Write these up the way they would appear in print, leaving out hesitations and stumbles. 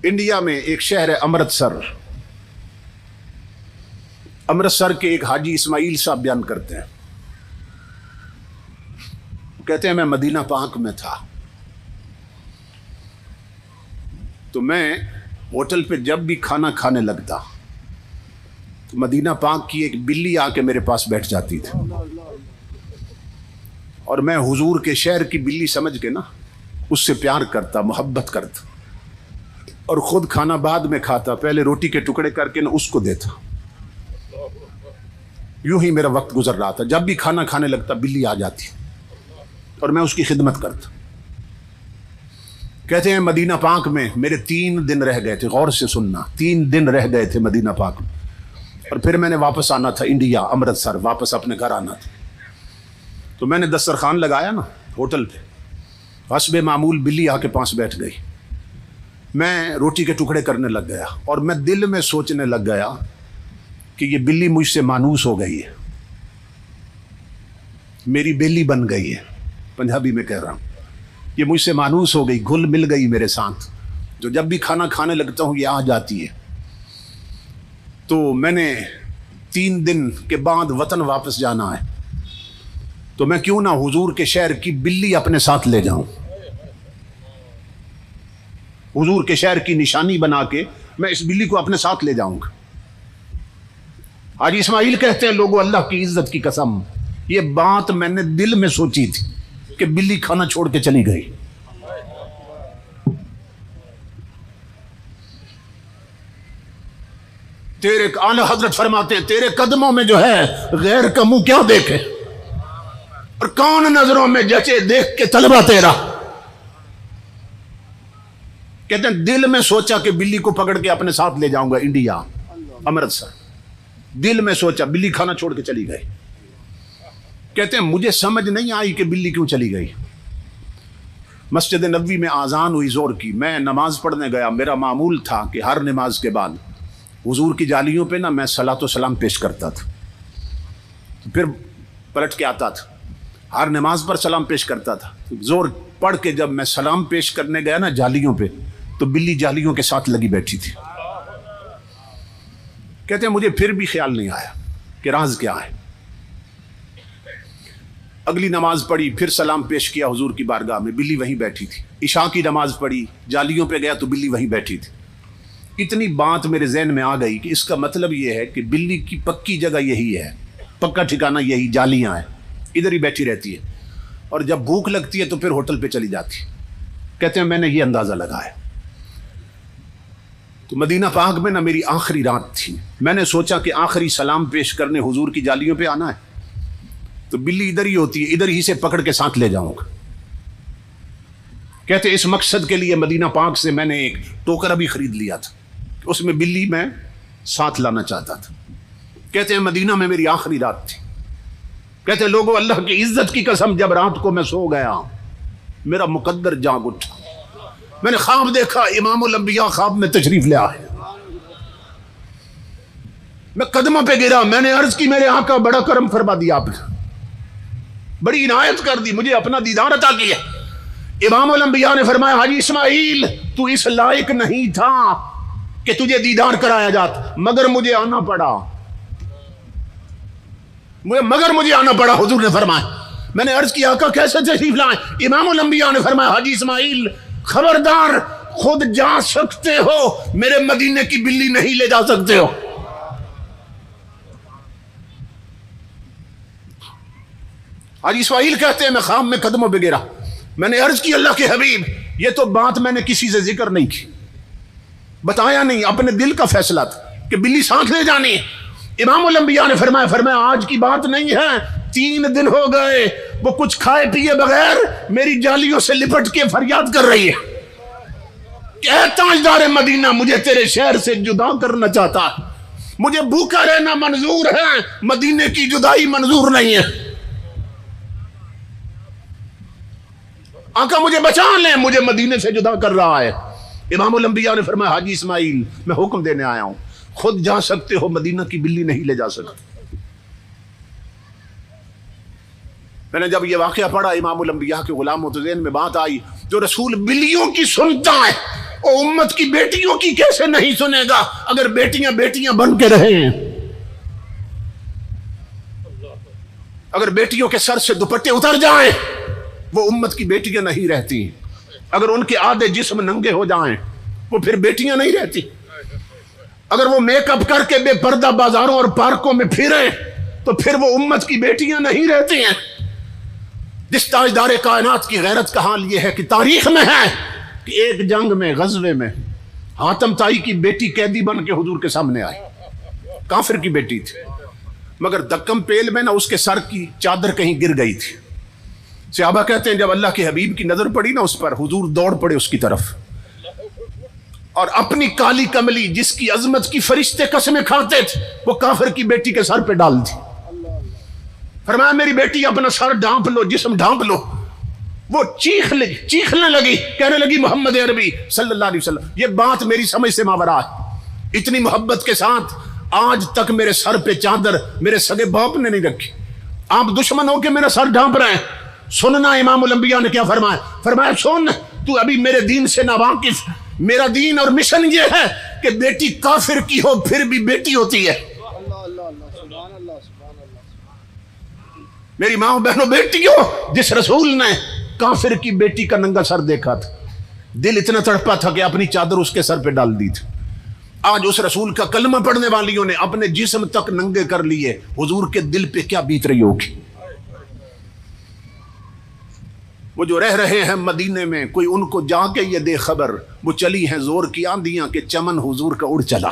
India میں ایک شہر ہے امرتسر. امرتسر کے ایک حاجی اسماعیل صاحب بیان کرتے ہیں، کہتے ہیں میں مدینہ پاک میں تھا تو میں ہوٹل پہ جب بھی کھانا کھانے لگتا تو مدینہ پاک کی ایک بلی آ کے میرے پاس بیٹھ جاتی تھی، اور میں حضور کے شہر کی بلی سمجھ کے نا اس سے پیار کرتا، محبت کرتا، اور خود کھانا بعد میں کھاتا، پہلے روٹی کے ٹکڑے کر کے نا اس کو دیتا. یوں ہی میرا وقت گزر رہا تھا. جب بھی کھانا کھانے لگتا بلی آ جاتی اور میں اس کی خدمت کرتا. کہتے ہیں مدینہ پاک میں میرے 3 دن رہ گئے تھے. غور سے سننا، 3 دن رہ گئے تھے مدینہ پاک میں، اور پھر میں نے واپس آنا تھا انڈیا، امرتسر واپس اپنے گھر آنا تھا. تو میں نے دسترخوان لگایا نا ہوٹل پہ، حسب معمول بلی آ کے پاس بیٹھ گئی. میں روٹی کے ٹکڑے کرنے لگ گیا اور میں دل میں سوچنے لگ گیا کہ یہ بلی مجھ سے مانوس ہو گئی ہے، میری بیلی بن گئی ہے، پنجابی میں کہہ رہا ہوں، یہ مجھ سے مانوس ہو گئی، گھل مل گئی میرے ساتھ، جو جب بھی کھانا کھانے لگتا ہوں یہ آ جاتی ہے. تو میں نے 3 دن کے بعد وطن واپس جانا ہے، تو میں کیوں نہ حضور کے شہر کی بلی اپنے ساتھ لے جاؤں، حضور کے شہر کی نشانی بنا کے میں اس بلی کو اپنے ساتھ لے جاؤں گا. حاجی اسماعیل کہتے ہیں لوگوں اللہ کی عزت کی قسم، یہ بات میں نے دل میں سوچی تھی کہ بلی کھانا چھوڑ کے چلی گئی. تیرے اعلی حضرت فرماتے ہیں تیرے قدموں میں جو ہے غیر کا منہ کیا دیکھے، اور کون نظروں میں جچے دیکھ کے طلبہ تیرا. کہتے ہیں دل میں سوچا کہ بلی کو پکڑ کے اپنے ساتھ لے جاؤں گا انڈیا، امرتسر. دل میں سوچا، بلی کھانا چھوڑ کے چلی گئی. کہتے ہیں مجھے سمجھ نہیں آئی کہ بلی کیوں چلی گئی. مسجد نبوی میں اذان ہوئی زور کی، میں نماز پڑھنے گیا. میرا معمول تھا کہ ہر نماز کے بعد حضور کی جالیوں پہ نا میں صلاۃ و سلام پیش کرتا تھا، پھر پلٹ کے آتا تھا، ہر نماز پر سلام پیش کرتا تھا. زور پڑھ کے جب میں سلام پیش کرنے گیا نا جالیوں پہ، تو بلی جالیوں کے ساتھ لگی بیٹھی تھی. کہتے ہیں مجھے پھر بھی خیال نہیں آیا کہ راز کیا ہے. اگلی نماز پڑھی، پھر سلام پیش کیا حضور کی بارگاہ میں، بلی وہیں بیٹھی تھی. عشاء کی نماز پڑھی، جالیوں پہ گیا تو بلی وہیں بیٹھی تھی. اتنی بات میرے ذہن میں آ گئی کہ اس کا مطلب یہ ہے کہ بلی کی پکی جگہ یہی ہے، پکا ٹھکانہ یہی جالیاں ہیں، ادھر ہی بیٹھی رہتی ہے، اور جب بھوک لگتی ہے تو پھر ہوٹل پہ چلی جاتی. کہتے ہیں میں نے یہ اندازہ لگایا. تو مدینہ پاک میں نا میری آخری رات تھی. میں نے سوچا کہ آخری سلام پیش کرنے حضور کی جالیوں پہ آنا ہے، تو بلی ادھر ہی ہوتی ہے، ادھر ہی سے پکڑ کے ساتھ لے جاؤں گا. کہتے اس مقصد کے لیے مدینہ پاک سے میں نے ایک ٹوکرا بھی خرید لیا تھا، اس میں بلی میں ساتھ لانا چاہتا تھا. کہتے ہیں مدینہ میں میری آخری رات تھی. کہتے ہیں لوگوں اللہ کی عزت کی قسم، جب رات کو میں سو گیا میرا مقدر جاگ اٹھا. میں نے خواب دیکھا، امام الانبیاء خواب میں تشریف لے آئے. میں قدموں پہ گرا، میں نے عرض کی میرے آقا بڑا کرم فرما دیا آپ نے، بڑی عنایت کر دی، مجھے اپنا دیدار عطا کیا. امام الانبیاء نے فرمایا حاجی اسماعیل تو اس لائق نہیں تھا کہ تجھے دیدار کرایا جاتا، مگر مجھے آنا پڑا، مجھے آنا پڑا. حضور نے فرمایا، میں نے عرض کیا آقا کیسے تشریف لائیں؟ امام الانبیاء نے فرمایا حاجی اسماعیل خبردار، خود جا سکتے ہو، میرے مدینے کی بلی نہیں لے جا سکتے ہو. حاجی اسماعیل کہتے ہیں میں خواب میں قدموں پہ گرا. میں نے عرض کی اللہ کے حبیب یہ تو بات میں نے کسی سے ذکر نہیں کی، بتایا نہیں، اپنے دل کا فیصلہ تھا کہ بلی ساتھ لے جانی ہے. امام الانبیاء نے فرمایا آج کی بات نہیں ہے، 3 دن ہو گئے وہ کچھ کھائے پیے بغیر میری جالیوں سے لپٹ کے فریاد کر رہی ہے کہ اے تاجدار مدینہ، مجھے تیرے شہر سے جدا کرنا چاہتا ہے، مجھے بھوکا رہنا منظور ہے، مدینے کی جدائی منظور نہیں ہے. آقا مجھے بچا لیں، مجھے مدینے سے جدا کر رہا ہے. امام الانبیاء نے فرمایا حاجی اسماعیل میں حکم دینے آیا ہوں، خود جا سکتے ہو، مدینہ کی بلی نہیں لے جا سکتے. میں نے جب یہ واقعہ پڑھا امام الانبیاء کے غلاموں تو ذہن میں بات آئی، جو رسول بلیوں کی سنتا ہے وہ امت کی بیٹیوں کی کیسے نہیں سنے گا اگر بیٹیاں بیٹیاں بن کے رہیں؟ اگر بیٹیوں کے سر سے دوپٹے اتر جائیں وہ امت کی بیٹیاں نہیں رہتی. اگر ان کے آدھے جسم ننگے ہو جائیں وہ پھر بیٹیاں نہیں رہتی. اگر وہ میک اپ کر کے بے پردہ بازاروں اور پارکوں میں پھریں تو پھر وہ امت کی بیٹیاں نہیں رہتی ہیں. جس تاجدار کائنات کی غیرت کا حال یہ ہے کہ تاریخ میں ہے کہ ایک جنگ میں غزوے میں حاتم طائی کی بیٹی قیدی بن کے حضور کے سامنے آئی. کافر کی بیٹی تھی مگر دکم پیل میں نہ اس کے سر کی چادر کہیں گر گئی تھی. صحابہ کہتے ہیں جب اللہ کے حبیب کی نظر پڑی نا اس پر حضور دوڑ پڑے اس کی طرف اور اپنی کالی کملی جس کی عظمت کی فرشتے قسمیں کھاتے تھے وہ کافر کی بیٹی کے سر پہ ڈال دی. فرمایا میری بیٹی اپنا سر ڈھانپ لو جسم ڈھانپ لو. وہ چیخنے لگی کہنے لگی محمد عربی صلی اللہ علیہ وسلم یہ بات میری سمجھ سے ماورا ہے. اتنی محبت کے ساتھ آج تک میرے سر پہ چادر میرے سگے باپ نے نہیں رکھی. آپ دشمن ہو کے میرا سر ڈھانپ رہے ہیں. سننا امام الانبیاء نے کیا فرمایا؟ فرمایا سن تو ابھی میرے دین سے ناواقف. میرا دین اور مشن یہ ہے کہ بیٹی کافر کی ہو پھر بھی بیٹی ہوتی ہے. میری ماں بہنوں بیٹیوں جس رسول نے کافر کی بیٹی کا ننگا سر دیکھا تھا دل اتنا تڑپا تھا کہ اپنی چادر اس کے سر پہ ڈال دی تھی. آج اس رسول کا کلمہ پڑھنے والیوں نے اپنے جسم تک ننگے کر لیے. حضور کے دل پہ کیا بیت رہی ہوگی؟ وہ جو رہ رہے ہیں مدینے میں کوئی ان کو جا کے یہ دے خبر وہ چلی ہیں زور کی آندیاں کہ چمن حضور کا اڑ چلا.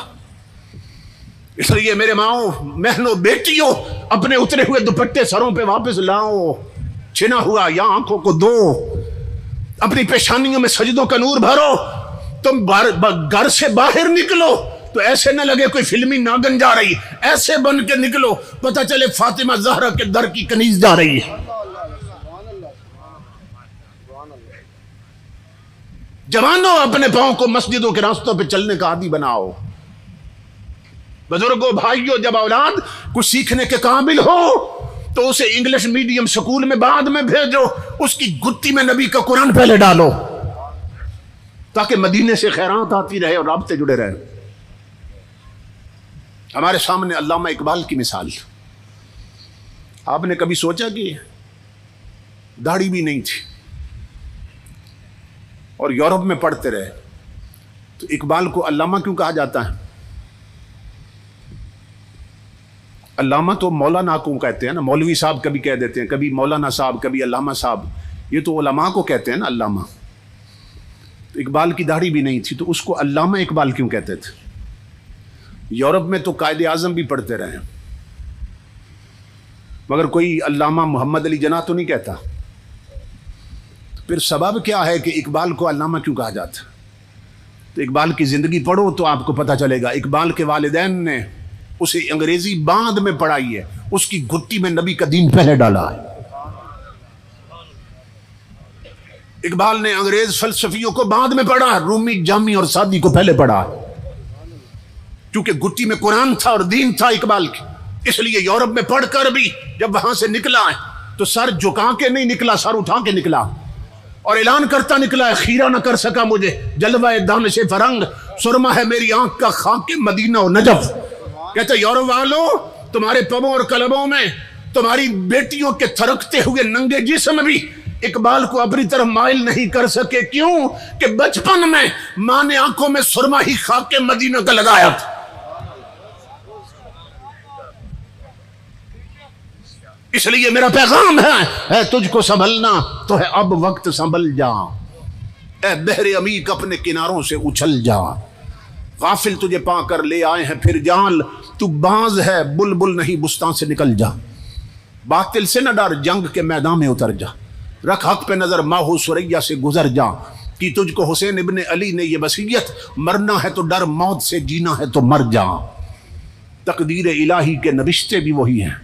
اس لیے میرے ماؤں بہنوں بیٹیوں اپنے اترے ہوئے دوپٹے سروں پہ واپس لاؤ. چھنا ہوا یا آنکھوں کو دو. اپنی پیشانیوں میں سجدوں کا نور بھرو. تم گھر سے باہر نکلو تو ایسے نہ لگے کوئی فلمی ناگن جا رہی. ایسے بن کے نکلو پتہ چلے فاطمہ زہرا کے در کی کنیز جا رہی ہے. جوانوں اپنے پاؤں کو مسجدوں کے راستوں پہ چلنے کا عادی بناؤ. بزرگوں بھائیوں جب اولاد کچھ سیکھنے کے قابل ہو تو اسے انگلش میڈیم سکول میں بعد میں بھیجو. اس کی گتی میں نبی کا قرآن پہلے ڈالو تاکہ مدینے سے خیرات آتی رہے اور رابطے جڑے رہے. ہمارے سامنے علامہ اقبال کی مثال. آپ نے کبھی سوچا کہ داڑھی بھی نہیں تھی اور یورپ میں پڑھتے رہے تو اقبال کو علامہ کیوں کہا جاتا ہے؟ علامہ تو مولانا کو کہتے ہیں نا. مولوی صاحب کبھی کہہ دیتے ہیں کبھی مولانا صاحب کبھی علامہ صاحب. یہ تو علماء کو کہتے ہیں نا علامہ. تو اقبال کی داڑھی بھی نہیں تھی تو اس کو علامہ اقبال کیوں کہتے تھے؟ یورپ میں تو قائد اعظم بھی پڑھتے رہے مگر کوئی علامہ محمد علی جناح تو نہیں کہتا. پھر سبب کیا ہے کہ اقبال کو علامہ کیوں کہا جاتا؟ تو اقبال کی زندگی پڑھو تو آپ کو پتہ چلے گا. اقبال کے والدین نے اسے انگریزی بعد میں پڑھائی ہے. اس کی گھٹی میں نبی کا دین پہلے ڈالا ہے. اقبال نے انگریز فلسفیوں کو بعد میں پڑھا. رومی جامی اور سادی کو پہلے پڑھا کیونکہ گھٹی میں قرآن تھا اور دین تھا اقبال کی. اس لیے یورپ میں پڑھ کر بھی جب وہاں سے نکلا ہے تو سر جھکا کے نہیں نکلا, سر اٹھا کے نکلا اور اعلان کرتا نکلا ہے خیرہ نہ کر سکا مجھے جلوہ دانش فرنگ. سرما ہے میری آنکھ کا خاک مدینہ و نجف. کہتے یورپ والوں تمہارے پبوں اور کلبوں میں تمہاری بیٹیوں کے تھرکتے ہوئے ننگے جسم بھی اقبال کو اپنی طرف مائل نہیں کر سکے. کیوں کہ بچپن میں ماں نے آنکھوں میں سرما ہی خاک مدینہ کا لگایا تھا. اس لیے میرا پیغام ہے تجھ کو سنبھلنا تو ہے اب وقت سنبھل جا. اے بحر عمیق اپنے کناروں سے اچھل جا. غافل تجھے پا کر لے آئے ہیں پھر جال. تو باز ہے بلبل نہیں بستان سے نکل جا. باطل سے نہ ڈر جنگ کے میدان میں اتر جا. رکھ حق پہ نظر ماہو سریا سے گزر جا. کہ تجھ کو حسین ابن علی نے یہ وصیت مرنا ہے تو ڈر موت سے جینا ہے تو مر جا. تقدیر الہی کے نوشتے بھی وہی ہیں.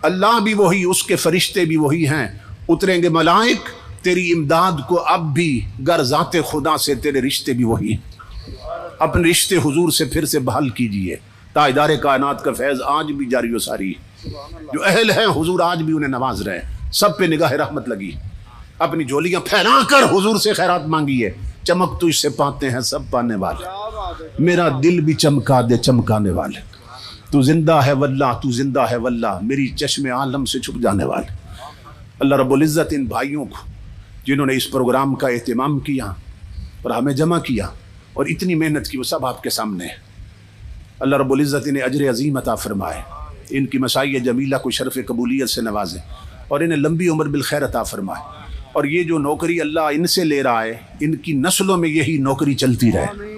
اللہ بھی وہی اس کے فرشتے بھی وہی ہیں. اتریں گے ملائک تیری امداد کو اب بھی گر ذات خدا سے تیرے رشتے بھی وہی ہیں. اپنے رشتے حضور سے پھر سے بحال کیجئے. تاجدار کائنات کا فیض آج بھی جاری و ساری. جو اہل ہیں حضور آج بھی انہیں نواز رہے. سب پہ نگاہ رحمت لگی. اپنی جھولیاں پھیلا کر حضور سے خیرات مانگیے. چمک تو اس سے پاتے ہیں سب پانے والے، میرا دل بھی چمکا دے چمکانے والے، تو زندہ ہے واللہ تو زندہ ہے واللہ، میری چشم عالم سے چھپ جانے والے۔ اللہ رب العزت ان بھائیوں کو جنہوں نے اس پروگرام کا اہتمام کیا اور ہمیں جمع کیا اور اتنی محنت کی، وہ سب آپ کے سامنے ہیں۔ اللہ رب العزت انہیں اجر عظیم عطا فرمائے، ان کی مسائی جمیلہ کو شرف قبولیت سے نوازے اور انہیں لمبی عمر بالخیر عطا فرمائے، اور یہ جو نوکری اللہ ان سے لے رہا ہے ان کی نسلوں میں یہی نوکری چلتی رہے،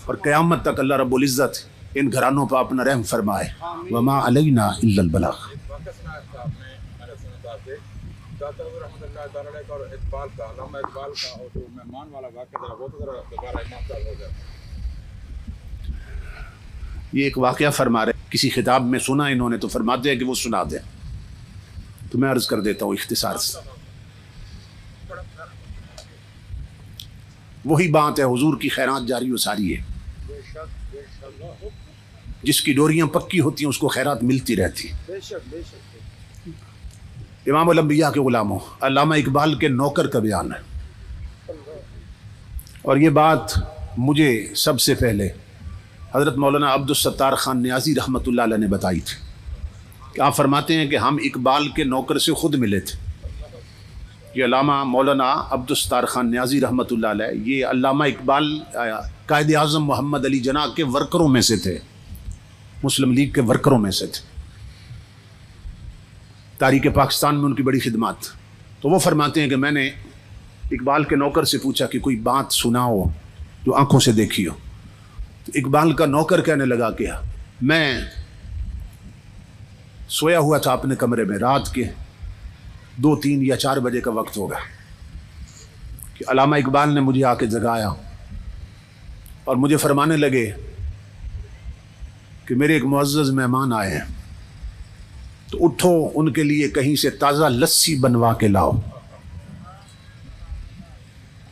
اور قیامت تک اللہ رب العزت ان گھرانوں پر اپنا رحم فرمائے۔ وما علینا الا البلاغ۔ یہ ایک واقعہ فرما رہے، کسی خطاب میں سنا انہوں نے، تو فرماتے ہیں کہ وہ سنا دیں، تو میں عرض کر دیتا ہوں اختصار سے۔ وہی بات ہے، حضور کی خیرات جاری و ساری ہے، جس کی ڈوریاں پکی ہوتی ہیں اس کو خیرات ملتی رہتی۔ امام الانبیاء کے غلاموں، علامہ اقبال کے نوکر کا بیان ہے، اور یہ بات مجھے سب سے پہلے حضرت مولانا عبدالستار خان نیازی رحمۃ اللہ علیہ نے بتائی تھی، کہ آپ فرماتے ہیں کہ ہم اقبال کے نوکر سے خود ملے تھے۔ یہ علامہ مولانا عبدالستار خان نیازی رحمۃ اللہ علیہ، یہ علامہ اقبال قائد اعظم محمد علی جناح کے ورکروں میں سے تھے، مسلم لیگ کے ورکروں میں سے تھے، تاریخ پاکستان میں ان کی بڑی خدمات۔ تو وہ فرماتے ہیں کہ میں نے اقبال کے نوکر سے پوچھا کہ کوئی بات سناؤ جو آنکھوں سے دیکھی ہو، تو اقبال کا نوکر کہنے لگا کہ میں سویا ہوا تھا اپنے کمرے میں، رات کے 2, 3 یا 4 بجے کا وقت ہوگا کہ علامہ اقبال نے مجھے آ کے جگایا اور مجھے فرمانے لگے کہ میرے ایک معزز مہمان آئے ہیں، تو اٹھو ان کے لیے کہیں سے تازہ لسی بنوا کے لاؤ۔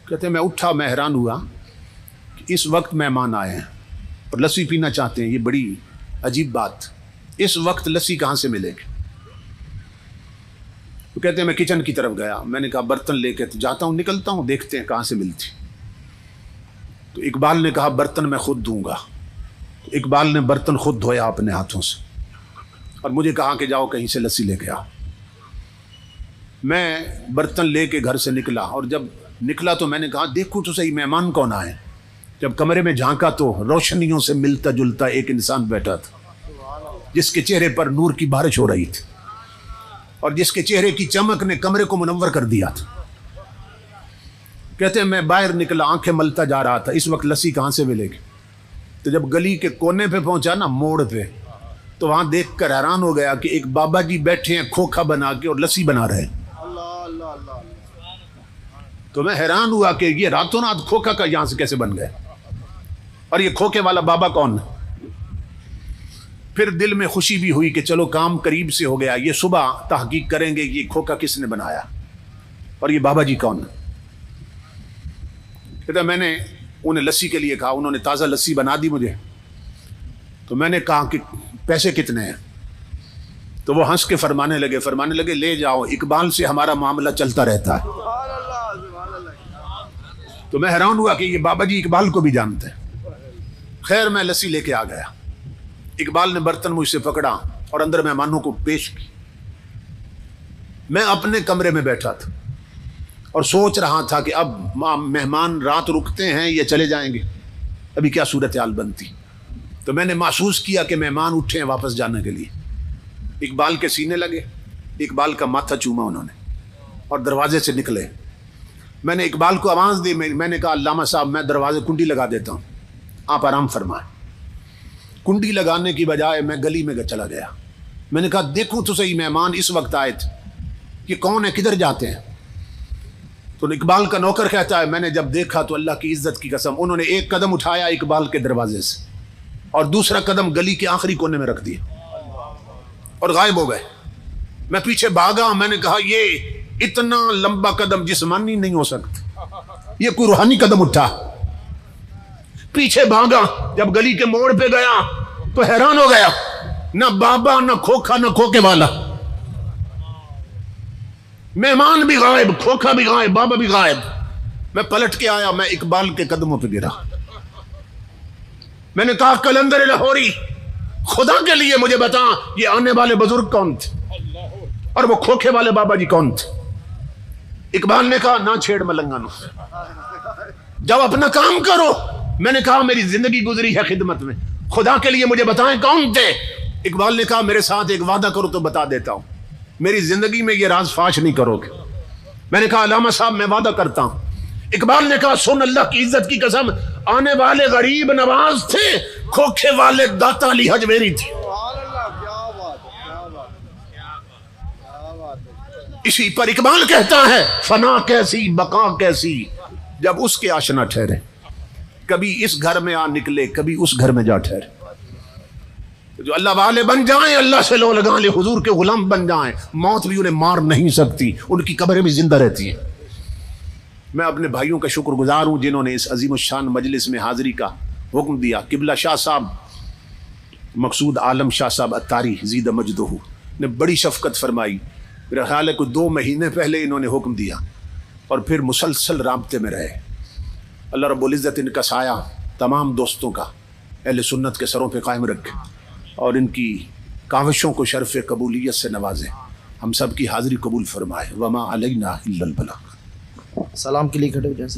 کہتے ہیں میں اٹھا، میں حیران ہوا کہ اس وقت مہمان آئے ہیں اور لسی پینا چاہتے ہیں، یہ بڑی عجیب بات، اس وقت لسی کہاں سے ملے گی؟ وہ کہتے ہیں میں کچن کی طرف گیا، میں نے کہا برتن لے کے جاتا ہوں، نکلتا ہوں، دیکھتے ہیں کہاں سے ملتی۔ تو اقبال نے کہا برتن میں خود دوں گا۔ تو اقبال نے برتن خود دھویا اپنے ہاتھوں سے اور مجھے کہا کہ جاؤ کہیں سے لسی لے کے آؤ۔ میں برتن لے کے گھر سے نکلا، اور جب نکلا تو میں نے کہا دیکھو تو صحیح مہمان کون آئے۔ جب کمرے میں جھانکا تو روشنیوں سے ملتا جلتا ایک انسان بیٹھا تھا، جس کے چہرے پر نور کی بارش ہو رہی تھی، اور جس کے چہرے کی چمک نے کمرے کو منور کر دیا تھا۔ کہتے ہیں میں باہر نکلا، آنکھیں ملتا جا رہا تھا، اس وقت لسی کہاں سے ملے گی؟ تو جب گلی کے کونے پہ پہنچا نا، موڑ پہ، تو وہاں دیکھ کر حیران ہو گیا کہ ایک بابا جی بیٹھے ہیں کھوکھا بنا کے اور لسی بنا رہے ہیں۔ تو میں حیران ہوا کہ یہ راتوں رات کھوکھا کا یہاں سے کیسے بن گئے، اور یہ کھوکھے والا بابا کون ہے؟ پھر دل میں خوشی بھی ہوئی کہ چلو کام قریب سے ہو گیا، یہ صبح تحقیق کریں گے یہ کھوکھا کس نے بنایا اور یہ بابا جی کون ہے۔ کہتا میں نے انہیں لسی کے لیے کہا، انہوں نے تازہ لسی بنا دی مجھے، تو میں نے کہا کہ پیسے کتنے ہیں؟ تو وہ ہنس کے فرمانے لگے لے جاؤ، اقبال سے ہمارا معاملہ چلتا رہتا ہے۔ تو میں حیران ہوا کہ یہ بابا جی اقبال کو بھی جانتے ہیں۔ خیر میں لسی لے کے آ گیا، اقبال نے برتن مجھ سے پکڑا اور اندر مہمانوں کو پیش کی۔ میں اپنے کمرے میں بیٹھا تھا اور سوچ رہا تھا کہ اب مہمان رات رکتے ہیں یا چلے جائیں گے، ابھی کیا صورتحال بنتی۔ تو میں نے محسوس کیا کہ مہمان اٹھے ہیں واپس جانے کے لیے، اقبال کے سینے لگے، اقبال کا ماتھا چوما انہوں نے اور دروازے سے نکلے۔ میں نے اقبال کو آواز دی، میں نے کہا علامہ صاحب میں دروازے کنڈی لگا دیتا ہوں، آپ آرام فرمائیں۔ کنڈی لگانے کی بجائے میں گلی میں چلا گیا۔ میں نے کہا دیکھو تو صحیح مہمان اس وقت آئے تھے، یہ کون ہے، کدھر جاتے ہیں؟ تو اقبال کا نوکر کہتا ہے میں نے جب دیکھا تو اللہ کی عزت کی قسم انہوں نے ایک قدم اٹھایا اقبال کے دروازے سے اور دوسرا قدم گلی کے آخری کونے میں رکھ دیا اور غائب ہو گئے۔ میں پیچھے بھاگا، میں نے کہا یہ اتنا لمبا قدم جسمانی نہیں ہو سکتا، یہ کوئی روحانی قدم اٹھا۔ پیچھے بھاگا، جب گلی کے موڑ پہ گیا تو حیران ہو گیا، نہ بابا نہ کھوکھا نہ کھوکے والا، مہمان بھی غائب، کھوکھا بھی غائب، بابا بھی غائب۔ میں پلٹ کے آیا, میں اقبال کے قدموں پہ گرا. میں نے کہا قلندر لاہوری, خدا کے لیے مجھے بتا یہ آنے والے بزرگ کون تھے اور وہ کھوکھے والے بابا جی کون تھے؟ اقبال نے کہا نہ چھیڑ ملنگانو, جب اپنا کام کرو. میں نے کہا میری زندگی گزری ہے خدمت میں, خدا کے لیے مجھے بتائیں کون تھے؟ اقبال نے کہا میرے ساتھ ایک وعدہ کرو تو بتا دیتا ہوں, میری زندگی میں یہ راز فاش نہیں کرو گے. میں نے کہا علامہ صاحب میں وعدہ کرتا ہوں. اقبال نے کہا سن اللہ کی عزت کی قسم, آنے والے غریب نواز تھے, کھوکھے والے داتا علی حجویری تھے. اسی پر اقبال کہتا ہے فنا کیسی بقا کیسی جب اس کے آشنا ٹھہرے. کبھی اس گھر میں آ نکلے, کبھی اس گھر میں جا ٹھہرے. جو اللہ والے بن جائیں, اللہ سے لو لگا لے, حضور کے غلام بن جائیں, موت بھی انہیں مار نہیں سکتی, ان کی قبریں بھی زندہ رہتی ہیں. میں اپنے بھائیوں کا شکر گزار ہوں جنہوں نے اس عظیم الشان مجلس میں حاضری کا حکم دیا. قبلہ شاہ صاحب مقصود عالم شاہ صاحب اتاری زید مجدہ نے بڑی شفقت فرمائی. میرا خیال ہے کوئی 2 مہینے پہلے انہوں نے حکم دیا اور پھر مسلسل رابطے میں رہے. اللہ رب العزت ان کا سایہ تمام دوستوں کا اہل سنت کے سروں پہ قائم رکھے اور ان کی کاوشوں کو شرف قبولیت سے نوازے. ہم سب کی حاضری قبول فرمائے. وما علینا الا البلاغ. سلام کے لیے کھڑے ہو جائیں.